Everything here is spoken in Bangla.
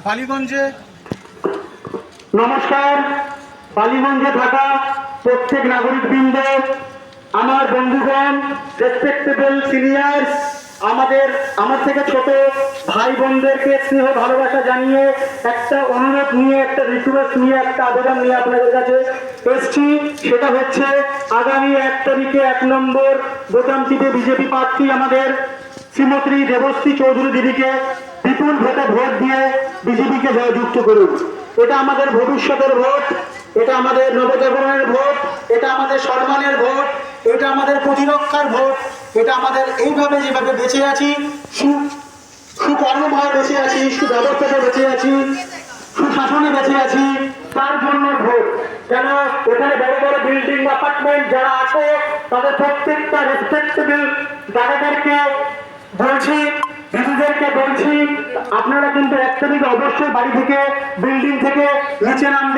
বালিগঞ্জে নমস্কার। বালিগঞ্জে থাকা প্রত্যেক নাগরিকবৃন্দ, আমার বন্ধুগণ, রেসপেক্টেবল সিনিয়র্স, আমার থেকে ছোট ভাই বোনদেরকে স্নেহ ভালোবাসা জানিয়ে একটা অনুরোধ নিয়ে, একটা রিকোয়েস্ট নিয়ে, একটা আবেদন নিয়ে আপনাদের কাছে এসছি। সেটা হচ্ছে আগামী 1 তারিখে 1 নম্বর বোতাম টিপে বিজেপি প্রার্থী আমাদের শ্রীমতী দেবশ্রী চৌধুরী দিদিকে বিপুল ভোটে ভোট দিয়ে বিজেপিকে জয়যুক্ত করুন। এটা আমাদের ভবিষ্যতের ভোট, এটা আমাদের নবজাগরণের ভোট, এটা আমাদের সম্মানের ভোট, এটা আমাদের প্রতিরক্ষার ভোট, এটা আমাদের এইভাবে যেভাবে বেঁচে আছি, সুকর্মভাবে বেঁচে আছি, সুব্যবস্থাতে বেঁচে আছি, সুশাসনে বেঁচে আছি, তার জন্য ভোট। যেন এখানে বড় বড় বিল্ডিং অ্যাপার্টমেন্ট যারা আছে তাদের প্রত্যেকটা রেসপেক্টেবল দাদাদেরকে বলছি, দিদিদেরকে বলছি, আপনারা কিন্তু 1 তারিখে অবশ্যই বাড়ি থেকে, বিল্ডিং থেকে নিচে নামবেন।